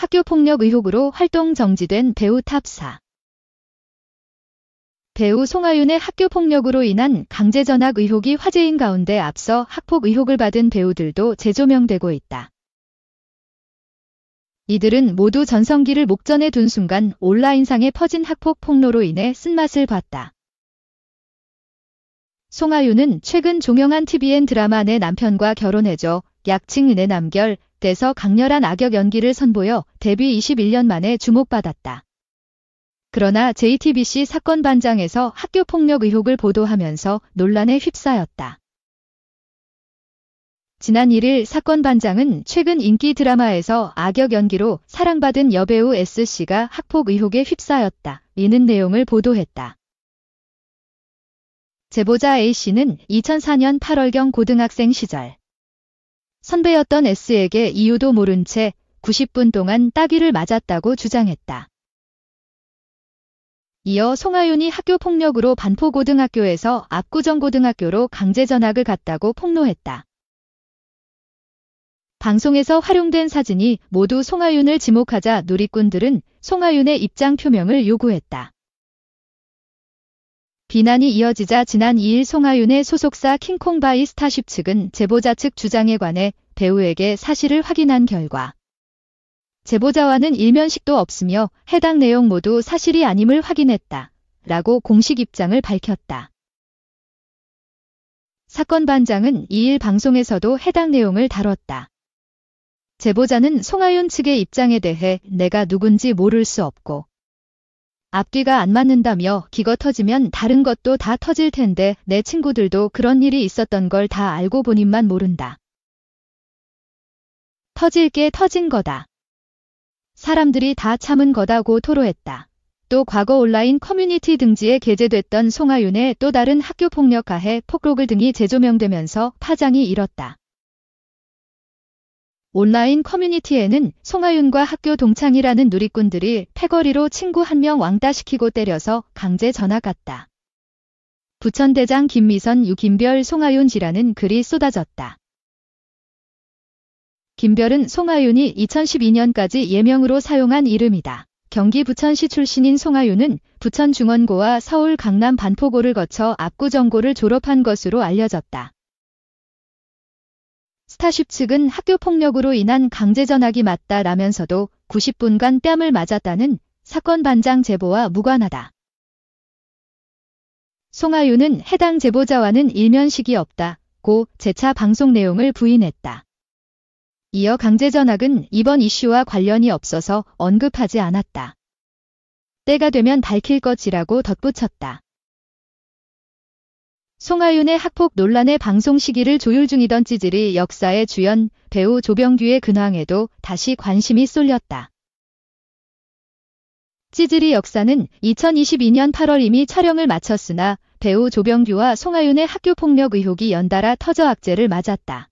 학교폭력 의혹으로 활동 정지된 배우 탑4. 배우 송하윤의 학교폭력으로 인한 강제전학 의혹이 화제인 가운데 앞서 학폭 의혹을 받은 배우들도 재조명되고 있다. 이들은 모두 전성기를 목전에 둔 순간 온라인상에 퍼진 학폭 폭로로 인해 쓴맛을 봤다. 송하윤은 최근 종영한 TVN 드라마 내 남편과 결혼해줘 약칭 내 남결 에서 강렬한 악역 연기를 선보여 데뷔 21년 만에 주목받았다. 그러나 JTBC 사건 반장에서 학교폭력 의혹을 보도하면서 논란에 휩싸였다. 지난 1일 사건 반장은 최근 인기 드라마에서 악역 연기로 사랑받은 여배우 S씨가 학폭 의혹에 휩싸였다. 이는 내용을 보도했다. 제보자 A씨는 2004년 8월경 고등학생 시절 선배였던 S에게 이유도 모른 채 90분 동안 따귀를 맞았다고 주장했다. 이어 송하윤이 학교폭력으로 반포고등학교에서 압구정고등학교로 강제전학을 갔다고 폭로했다. 방송에서 활용된 사진이 모두 송하윤을 지목하자 누리꾼들은 송하윤의 입장 표명을 요구했다. 비난이 이어지자 지난 2일 송하윤의 소속사 킹콩바이 스타쉽 측은 제보자 측 주장에 관해 배우에게 사실을 확인한 결과 제보자와는 일면식도 없으며 해당 내용 모두 사실이 아님을 확인했다. 라고 공식 입장을 밝혔다. 사건 반장은 2일 방송에서도 해당 내용을 다뤘다. 제보자는 송하윤 측의 입장에 대해 내가 누군지 모를 수 없고 앞뒤가 안 맞는다며 기거 터지면 다른 것도 다 터질 텐데 내 친구들도 그런 일이 있었던 걸 다 알고 본인만 모른다. 터질 게 터진 거다. 사람들이 다 참은 거다고 토로했다. 또 과거 온라인 커뮤니티 등지에 게재됐던 송하윤의 또 다른 학교폭력 가해 폭로글 등이 재조명되면서 파장이 일었다. 온라인 커뮤니티에는 송하윤과 학교 동창이라는 누리꾼들이 패거리로 친구 한 명 왕따시키고 때려서 강제 전학 갔다. 부천대장 김미선 유김별 송하윤지라는 글이 쏟아졌다. 김별은 송하윤이 2012년까지 예명으로 사용한 이름이다. 경기 부천시 출신인 송하윤은 부천중원고와 서울 강남 반포고를 거쳐 압구정고를 졸업한 것으로 알려졌다. 스타쉽 측은 학교폭력으로 인한 강제전학이 맞다라면서도 90분간 뺨을 맞았다는 사건 반장 제보와 무관하다. 송하윤은 해당 제보자와는 일면식이 없다고 재차 방송 내용을 부인했다. 이어 강제전학은 이번 이슈와 관련이 없어서 언급하지 않았다. 때가 되면 밝힐 것이라고 덧붙였다. 송하윤의 학폭 논란의 방송 시기를 조율 중이던 찌질이 역사의 주연 배우 조병규의 근황에도 다시 관심이 쏠렸다. 찌질이 역사는 2022년 8월 이미 촬영을 마쳤으나 배우 조병규와 송하윤의 학교폭력 의혹이 연달아 터져 악재를 맞았다.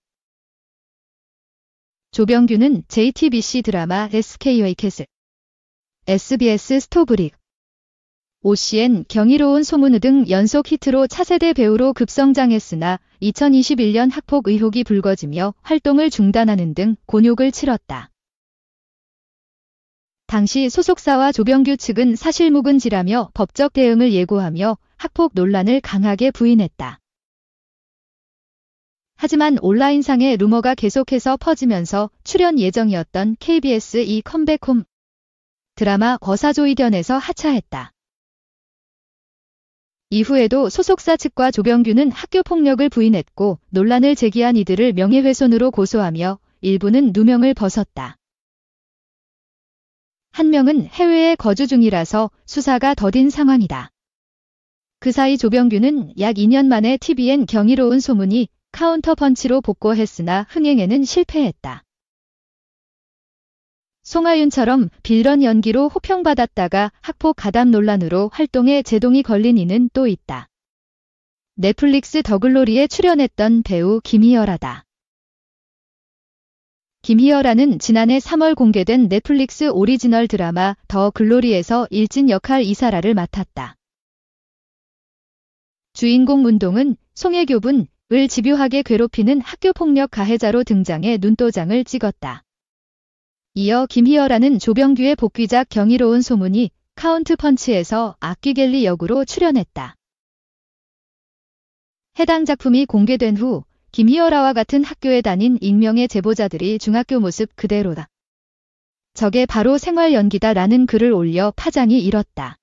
조병규는 JTBC 드라마 SK의 캐슬, SBS 스토브릭, OCN 경이로운 소문 등 연속 히트로 차세대 배우로 급성장했으나 2021년 학폭 의혹이 불거지며 활동을 중단하는 등 곤욕을 치렀다. 당시 소속사와 조병규 측은 사실무근지라며 법적 대응을 예고하며 학폭 논란을 강하게 부인했다. 하지만 온라인상의 루머가 계속해서 퍼지면서 출연 예정이었던 KBS 이 컴백홈 드라마 거사조이견에서 하차했다. 이후에도 소속사 측과 조병규는 학교폭력을 부인했고 논란을 제기한 이들을 명예훼손으로 고소하며 일부는 누명을 벗었다. 한 명은 해외에 거주 중이라서 수사가 더딘 상황이다. 그 사이 조병규는 약 2년 만에 TVN 경이로운 소문이 카운터펀치로 복고했으나 흥행에는 실패했다. 송하윤처럼 빌런 연기로 호평받았다가 학폭 가담 논란으로 활동에 제동이 걸린 이는 또 있다. 넷플릭스 더 글로리에 출연했던 배우 김희열아다. 김희열아는 지난해 3월 공개된 넷플릭스 오리지널 드라마 더 글로리에서 일진 역할 이사라를 맡았다. 주인공 문동은 송혜교분 을 집요하게 괴롭히는 학교폭력 가해자로 등장해 눈도장을 찍었다. 이어 김희열아는 조병규의 복귀작 경이로운 소문이 카운트펀치에서 악귀 갤리 역으로 출연했다. 해당 작품이 공개된 후 김희열아와 같은 학교에 다닌 익명의 제보자들이 중학교 모습 그대로다. 저게 바로 생활 연기다 라는 글을 올려 파장이 일었다.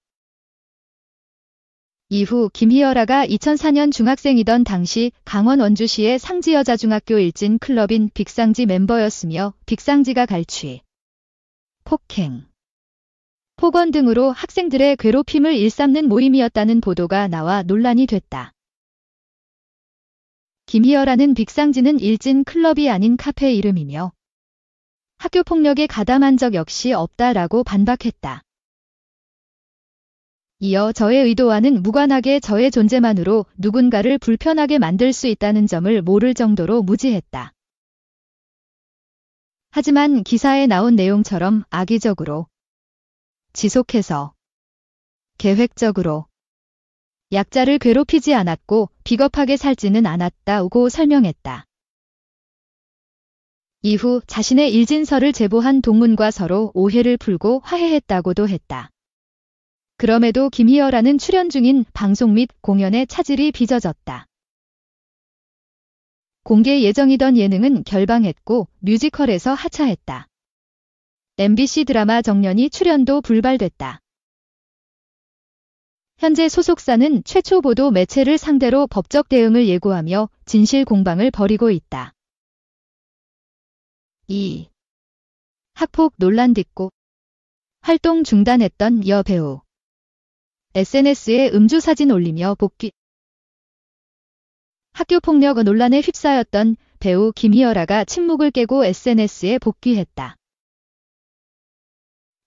이후 김희열아가 2004년 중학생이던 당시 강원 원주시의 상지여자중학교 일진 클럽인 빅상지 멤버였으며 빅상지가 갈취, 폭행, 폭언 등으로 학생들의 괴롭힘을 일삼는 모임이었다는 보도가 나와 논란이 됐다. 김희열아는 빅상지는 일진 클럽이 아닌 카페 이름이며 학교 폭력에 가담한 적 역시 없다라고 반박했다. 이어 저의 의도와는 무관하게 저의 존재만으로 누군가를 불편하게 만들 수 있다는 점을 모를 정도로 무지했다. 하지만 기사에 나온 내용처럼 악의적으로, 지속해서, 계획적으로 약자를 괴롭히지 않았고 비겁하게 살지는 않았다고 설명했다. 이후 자신의 일진설을 제보한 동문과 서로 오해를 풀고 화해했다고도 했다. 그럼에도 김희열아는 출연 중인 방송 및 공연에 차질이 빚어졌다. 공개 예정이던 예능은 결방했고 뮤지컬에서 하차했다. MBC 드라마 정년이 출연도 불발됐다. 현재 소속사는 최초 보도 매체를 상대로 법적 대응을 예고하며 진실 공방을 벌이고 있다. 2. 학폭 논란 딛고 활동 중단했던 여배우. SNS에 음주 사진 올리며 복귀. 학교폭력 논란에 휩싸였던 배우 김희열아가 침묵을 깨고 SNS에 복귀했다.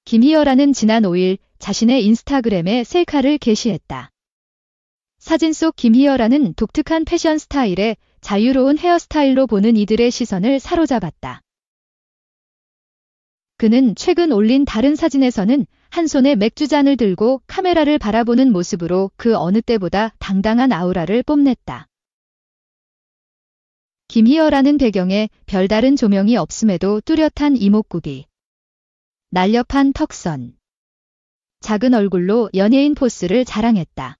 김희열아는 지난 5일 자신의 인스타그램에 셀카를 게시했다. 사진 속 김희열아는 독특한 패션 스타일에 자유로운 헤어스타일로 보는 이들의 시선을 사로잡았다. 그는 최근 올린 다른 사진에서는 한 손에 맥주잔을 들고 카메라를 바라보는 모습으로 그 어느 때보다 당당한 아우라를 뽐냈다. 김희열아는 배경에 별다른 조명이 없음에도 뚜렷한 이목구비, 날렵한 턱선, 작은 얼굴로 연예인 포스를 자랑했다.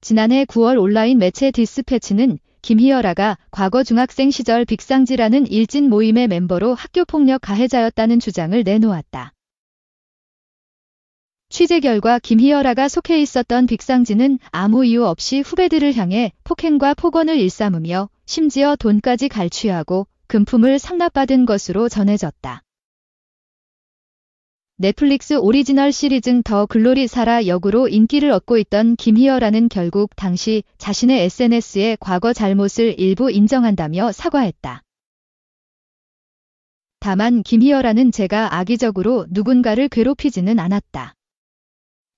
지난해 9월 온라인 매체 디스패치는 김희열아가 과거 중학생 시절 빅상지라는 일진 모임의 멤버로 학교폭력 가해자였다는 주장을 내놓았다. 취재 결과 김희열아가 속해 있었던 빅상지는 아무 이유 없이 후배들을 향해 폭행과 폭언을 일삼으며 심지어 돈까지 갈취하고 금품을 상납받은 것으로 전해졌다. 넷플릭스 오리지널 시리즈 더 글로리 사라 역으로 인기를 얻고 있던 김희열아는 결국 당시 자신의 SNS에 과거 잘못을 일부 인정한다며 사과했다. 다만 김희열아는 제가 악의적으로 누군가를 괴롭히지는 않았다.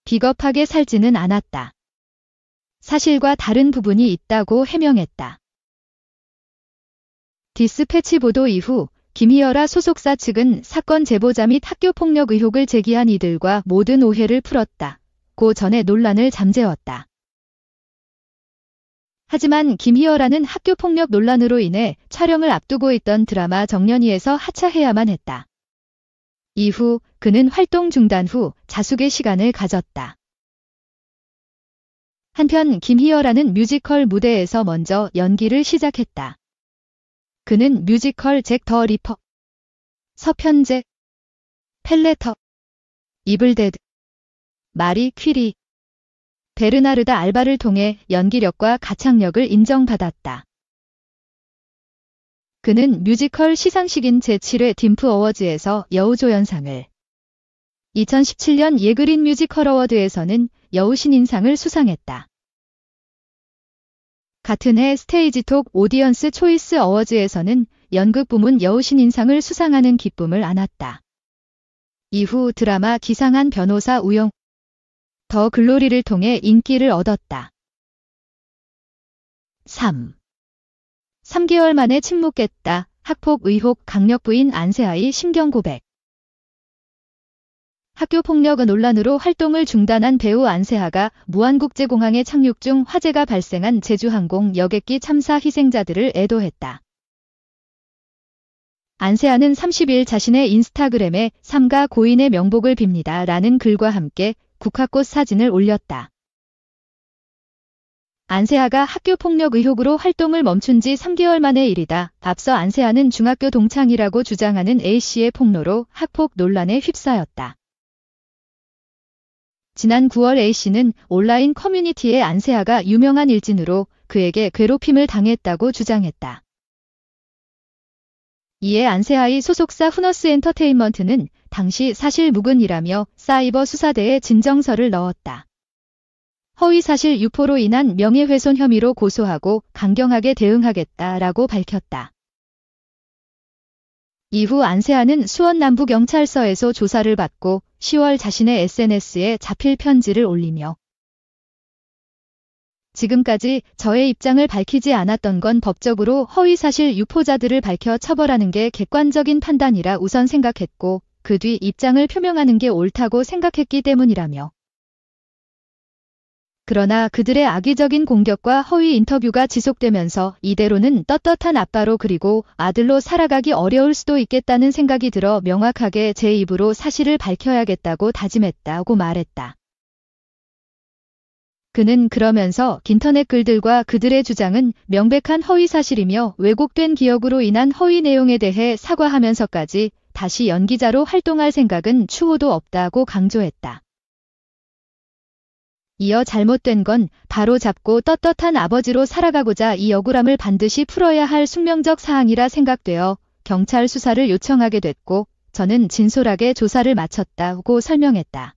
비겁하게 살지는 않았다. 사실과 다른 부분이 있다고 해명했다. 디스패치 보도 이후 김희열아 소속사 측은 사건 제보자 및 학교폭력 의혹을 제기한 이들과 모든 오해를 풀었다고 전해 논란을 잠재웠다. 하지만 김희열아는 학교폭력 논란으로 인해 촬영을 앞두고 있던 드라마 정년이에서 하차해야만 했다. 이후 그는 활동 중단 후 자숙의 시간을 가졌다. 한편 김희열아는 뮤지컬 무대에서 먼저 연기를 시작했다. 그는 뮤지컬 잭 더 리퍼, 서편제, 펠레터, 이블데드, 마리 퀴리, 베르나르다 알바를 통해 연기력과 가창력을 인정받았다. 그는 뮤지컬 시상식인 제7회 딤프 어워즈에서 여우조연상을, 2017년 예그린 뮤지컬 어워드에서는 여우신인상을 수상했다. 같은 해 스테이지톡 오디언스 초이스 어워즈에서는 연극 부문 여우신인상을 수상하는 기쁨을 안았다. 이후 드라마 기상한 변호사 우영, 더 글로리를 통해 인기를 얻었다. 3. 3개월 만에 침묵했다. 학폭 의혹 강력 부인 안세아의 심경 고백. 학교폭력 논란으로 활동을 중단한 배우 안세아가 무안국제공항에 착륙 중 화재가 발생한 제주항공 여객기 참사 희생자들을 애도했다. 안세아는 30일 자신의 인스타그램에 삼가 고인의 명복을 빕니다 라는 글과 함께 국화꽃 사진을 올렸다. 안세아가 학교폭력 의혹으로 활동을 멈춘 지 3개월 만의 일이다. 앞서 안세아는 중학교 동창이라고 주장하는 A씨의 폭로로 학폭 논란에 휩싸였다. 지난 9월 A씨는 온라인 커뮤니티에 안세아가 유명한 일진으로 그에게 괴롭힘을 당했다고 주장했다. 이에 안세아의 소속사 후너스 엔터테인먼트는 당시 사실무근이라며 사이버 수사대에 진정서를 넣었다. 허위사실 유포로 인한 명예훼손 혐의로 고소하고 강경하게 대응하겠다라고 밝혔다. 이후 안세아는 수원 남부경찰서에서 조사를 받고 10월 자신의 SNS에 자필 편지를 올리며 지금까지 저의 입장을 밝히지 않았던 건 법적으로 허위사실 유포자들을 밝혀 처벌하는 게 객관적인 판단이라 우선 생각했고 그 뒤 입장을 표명하는 게 옳다고 생각했기 때문이라며 그러나 그들의 악의적인 공격과 허위 인터뷰가 지속되면서 이대로는 떳떳한 아빠로 그리고 아들로 살아가기 어려울 수도 있겠다는 생각이 들어 명확하게 제 입으로 사실을 밝혀야겠다고 다짐했다고 말했다. 그는 그러면서 인터넷 글들과 그들의 주장은 명백한 허위사실이며 왜곡된 기억으로 인한 허위 내용에 대해 사과하면서까지 다시 연기자로 활동할 생각은 추호도 없다고 강조했다. 이어 잘못된 건 바로 잡고 떳떳한 아버지로 살아가고자 이 억울함을 반드시 풀어야 할 숙명적 사항이라 생각되어 경찰 수사를 요청하게 됐고 저는 진솔하게 조사를 마쳤다고 설명했다.